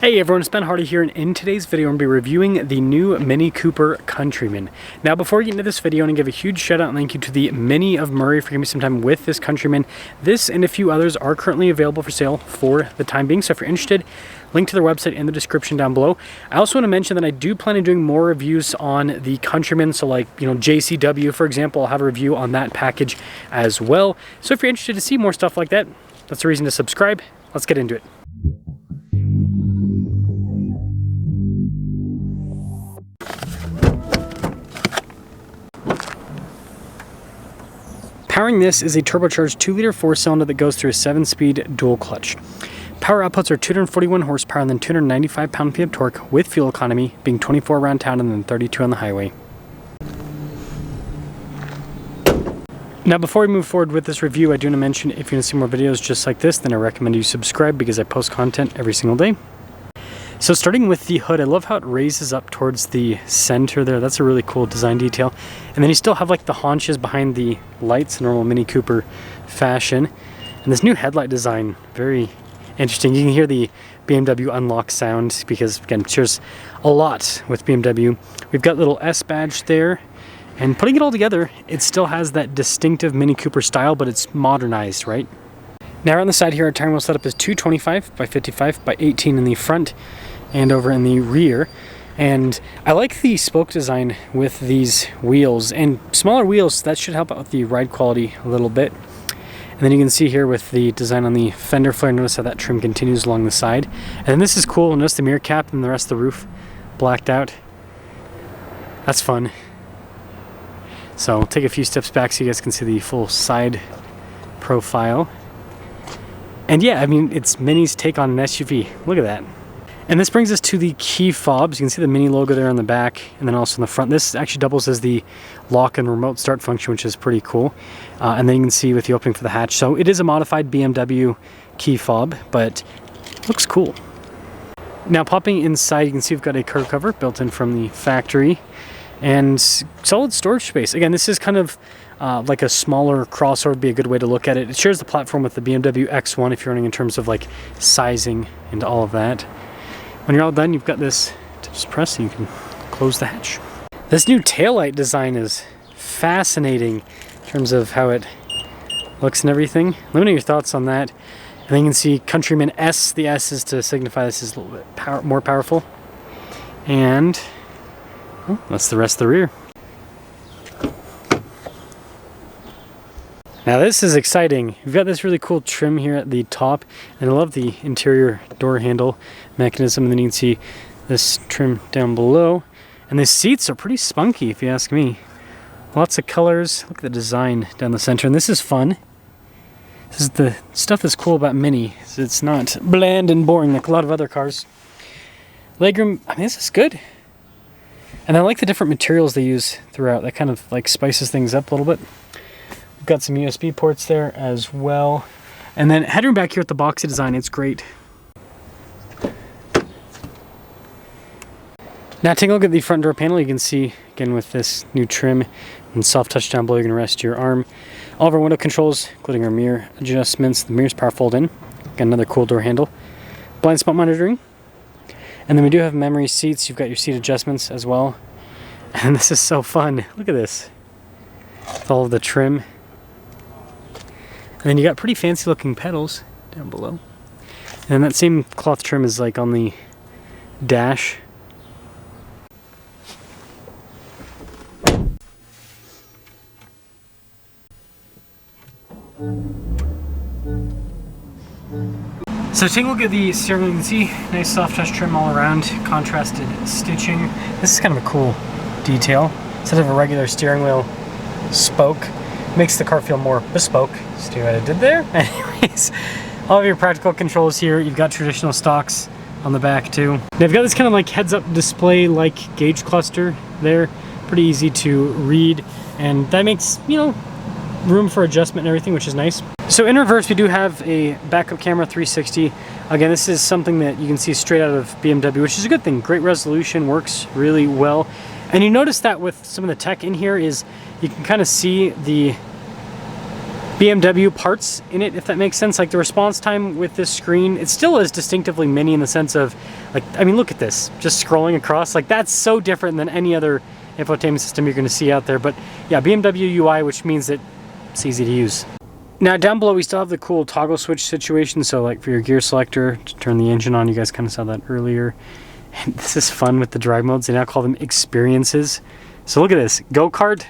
Hey everyone, it's Ben Hardy here, and in today's video I'm going to be reviewing the new Mini Cooper Countryman. Now before we get into this video, I want to give a huge shout out and thank you to the Mini of Murray for giving me some time with this Countryman. This and a few others are currently available for sale for the time being, so if you're interested, link to their website in the description down below. I also want to mention that I do plan on doing more reviews on the Countryman, so like, JCW for example, I'll have a review on that package as well. So if you're interested to see more stuff like that, that's the reason to subscribe. Let's get into it. Powering this is a turbocharged 2-liter 4-cylinder that goes through a 7-speed dual clutch. Power outputs are 241 horsepower and then 295 pound-feet of torque, with fuel economy being 24 around town and then 32 on the highway. Now before we move forward with this review, I do want to mention if you want to see more videos just like this, then I recommend you subscribe because I post content every single day. So starting with the hood, I love how it raises up towards the center there. That's a really cool design detail. And then you still have like the haunches behind the lights, normal Mini Cooper fashion. And this new headlight design, very interesting. You can hear the BMW unlock sound because, again, shares a lot with BMW. We've got a little S badge there. And putting it all together, it still has that distinctive Mini Cooper style, but it's modernized, right? Now on the side here, our tire wheel setup is 225 by 55 by 18 in the front and over in the rear. And I like the spoke design with these wheels, and smaller wheels, that should help out with the ride quality a little bit. And then you can see here with the design on the fender flare, notice how that trim continues along the side. And then this is cool, notice the mirror cap and the rest of the roof blacked out. That's fun. So I'll take a few steps back so you guys can see the full side profile. And yeah, I mean, it's Mini's take on an SUV. Look at that. And this brings us to the key fobs. You can see the Mini logo there on the back and then also in the front. This actually doubles as the lock and remote start function, which is pretty cool. And then you can see with the opening for the hatch. So it is a modified BMW key fob, but it looks cool. Now popping inside, you can see we've got a curb cover built in from the factory and solid storage space. Again, this is kind of like a smaller crossover would be a good way to look at it. It shares the platform with the BMW X1 if you're running in terms of like sizing and all of that. When you're all done, you've got this to just press and you can close the hatch. This new taillight design is fascinating in terms of how it looks and everything. Let me know your thoughts on that. And then you can see Countryman S. The S is to signify this is a little bit more powerful. And well, that's the rest of the rear. Now this is exciting. We've got this really cool trim here at the top, and I love the interior door handle mechanism. And then you can see this trim down below. And the seats are pretty spunky if you ask me. Lots of colors. Look at the design down the center, and this is fun. This is the stuff that's cool about Mini. It's not bland and boring like a lot of other cars. Legroom, I mean, this is good. And I like the different materials they use throughout. That kind of like spices things up a little bit. We've got some USB ports there as well. And then headroom back here with the boxy design, it's great. Now take a look at the front door panel. You can see, again, with this new trim and soft touch down below, you can rest your arm. All of our window controls, including our mirror adjustments. The mirror's power fold in. Got another cool door handle. Blind spot monitoring. And then we do have memory seats. You've got your seat adjustments as well. And this is so fun. Look at this. With all of the trim. And then you got pretty fancy looking pedals down below. And that same cloth trim is like on the dash. So take a look at the steering wheel. You can see nice soft touch trim all around, contrasted stitching. This is kind of a cool detail. Instead of a regular steering wheel spoke, makes the car feel more bespoke. See what I did there? Anyways, all of your practical controls here. You've got traditional stocks on the back too. They've got this kind of like heads-up display like gauge cluster there. Pretty easy to read, and that makes, room for adjustment and everything, which is nice. So in reverse, we do have a backup camera 360. Again, this is something that you can see straight out of BMW, which is a good thing. Great resolution, works really well. And you notice that with some of the tech in here is you can kind of see the BMW parts in it, if that makes sense. Like the response time with this screen, it still is distinctively Mini in the sense of, like, I mean, look at this, just scrolling across, like that's so different than any other infotainment system you're going to see out there. But yeah, BMW UI, which means that it's easy to use. Now down below we still have the cool toggle switch situation, so like for your gear selector to turn the engine on, you guys kind of saw that earlier. And this is fun with the drive modes. They now call them experiences. So look at this: go-kart,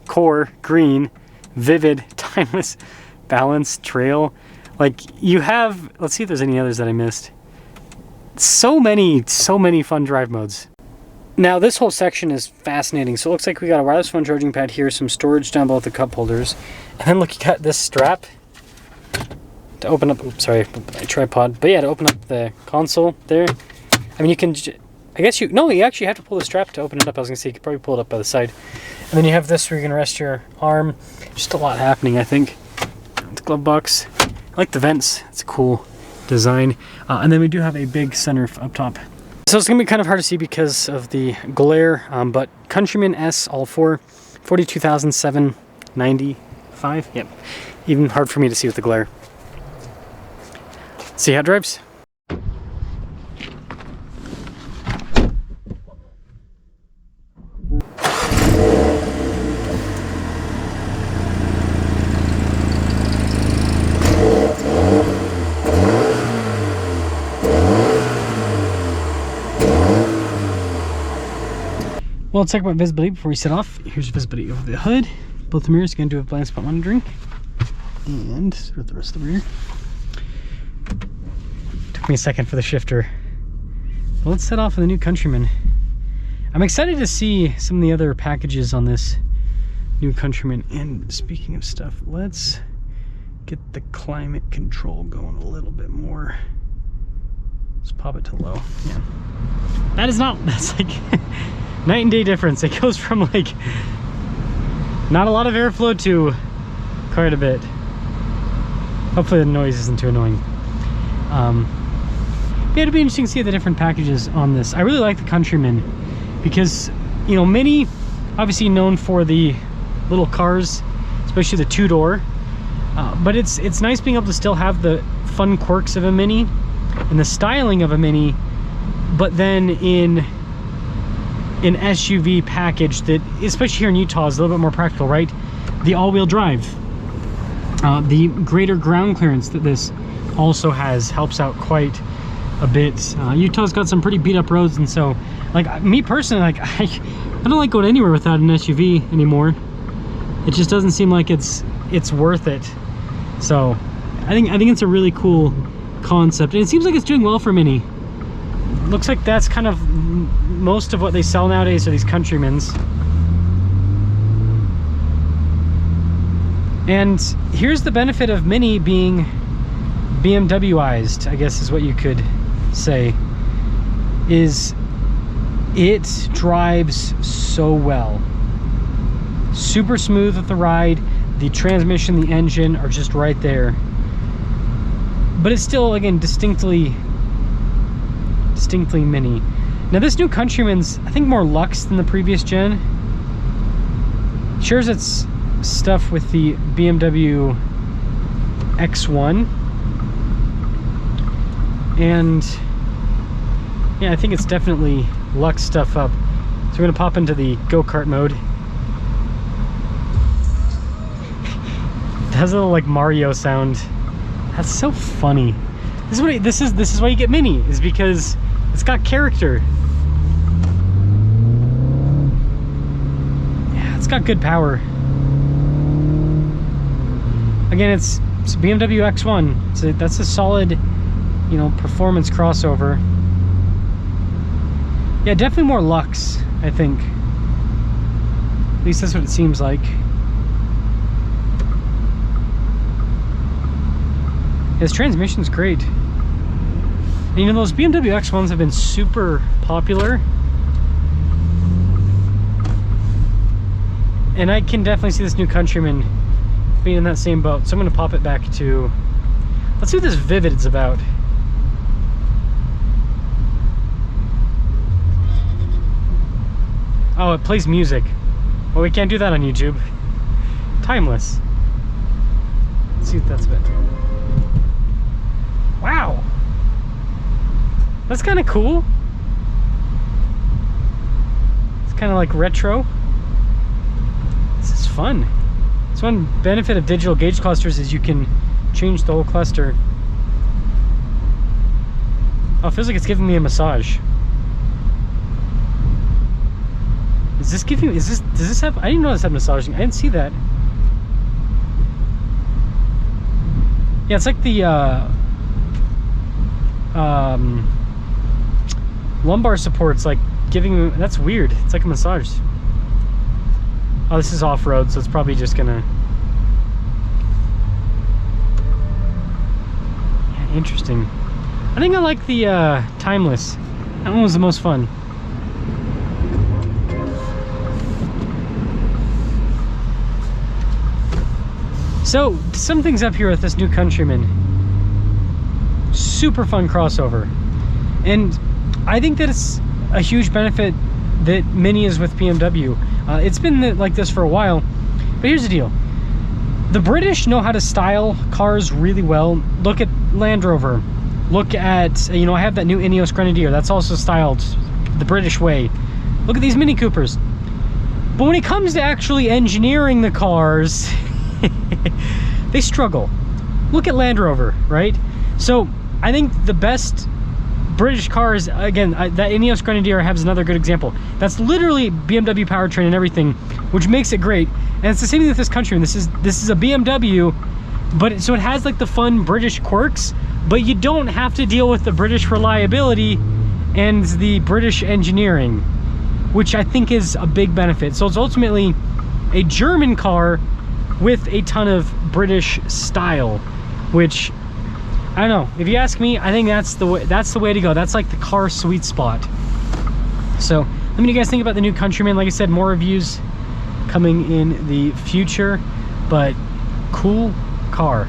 core, green, vivid, timeless, balance, trail. Like you have, let's see if there's any others that I missed. So many fun drive modes. Now this whole section is fascinating. So it looks like we got a wireless phone charging pad here, some storage down below at the cup holders, and then look, you got this strap to open up, oops, sorry, my tripod, but yeah, to open up the console there. I mean, you can, I guess no, you actually have to pull the strap to open it up. I was gonna say you could probably pull it up by the side. And then you have this where you're gonna rest your arm. Just a lot happening, I think. The glove box. I like the vents, it's a cool design. And then we do have a big sunroof up top. So it's gonna be kind of hard to see because of the glare, but Countryman S, all four, 42,795. Yep, even hard for me to see with the glare. See how it drives? Well, let's talk about visibility before we set off. Here's visibility over the hood. Both the mirrors, going to do a blind spot monitoring. And sort of the rest of the rear. Took me a second for the shifter. Well, let's set off with the new Countryman. I'm excited to see some of the other packages on this new Countryman. And speaking of stuff, let's get the climate control going a little bit more. Let's pop it to low. Yeah. That's like night and day difference. It goes from like not a lot of airflow to quite a bit. Hopefully the noise isn't too annoying. Yeah, it'll be interesting to see the different packages on this. I really like the Countryman because, you know, Mini, obviously known for the little cars, especially the two-door. But it's nice being able to still have the fun quirks of a Mini and the styling of a Mini, but then in an SUV package that, especially here in Utah, is a little bit more practical, right? The all-wheel drive, the greater ground clearance that this also has helps out quite a bit. Utah's got some pretty beat up roads, and so, like, me personally, like, I don't like going anywhere without an SUV anymore. It just doesn't seem like it's worth it. So I think it's a really cool concept, and it seems like it's doing well for Mini. Looks like that's kind of most of what they sell nowadays are these Countrymans. And here's the benefit of Mini being BMW-ized, I guess is what you could say, is it drives so well. Super smooth with the ride. The transmission, the engine are just right there. But it's still, again, distinctly Mini. Now this new Countryman's, I think, more luxe than the previous gen. Shares its stuff with the BMW X1. And yeah, I think it's definitely luxe stuff up. So we're gonna pop into the go-kart mode. It has a little like Mario sound. That's so funny. This is why you get Mini, is because it's got character. Yeah, it's got good power. Again, it's BMW X1. So that's a solid, you know, performance crossover. Yeah, definitely more luxe, I think. At least that's what it seems like. His transmission's great. And you know, those BMW X1s have been super popular. And I can definitely see this new Countryman being in that same boat. So I'm gonna pop it back to, let's see what this Vivid is about. Oh, it plays music. Well, we can't do that on YouTube. Timeless. see what that's about. Wow. That's kind of cool. It's kind of like retro. This is fun. So one benefit of digital gauge clusters is you can change the whole cluster. Oh, it feels like it's giving me a massage. Is this giving, does this have, I didn't know this had massaging. I didn't see that. Yeah, it's like the lumbar support's like giving, that's weird. It's like a massage. Oh, this is off-road, so it's probably just gonna... Yeah, interesting. I think I like the timeless. That one was the most fun. So, some things up here with this new Countryman. Super fun crossover. And I think that it's a huge benefit that Mini is with BMW. It's been like this for a while, but here's the deal. The British know how to style cars really well. Look at Land Rover. Look at, you know, I have that new Ineos Grenadier. That's also styled the British way. Look at these Mini Coopers. But when it comes to actually engineering the cars, they struggle. Look at Land Rover, right? So I think the best British cars, again, that Ineos Grenadier has another good example. That's literally BMW powertrain and everything, which makes it great. And it's the same thing with this Countryman. This is a BMW, but so it has like the fun British quirks, but you don't have to deal with the British reliability and the British engineering, which I think is a big benefit. So it's ultimately a German car with a ton of British style, which, I don't know, if you ask me, I think that's the way to go. That's like the car sweet spot. So let me know what you guys think about the new Countryman. Like I said, more reviews coming in the future, but cool car.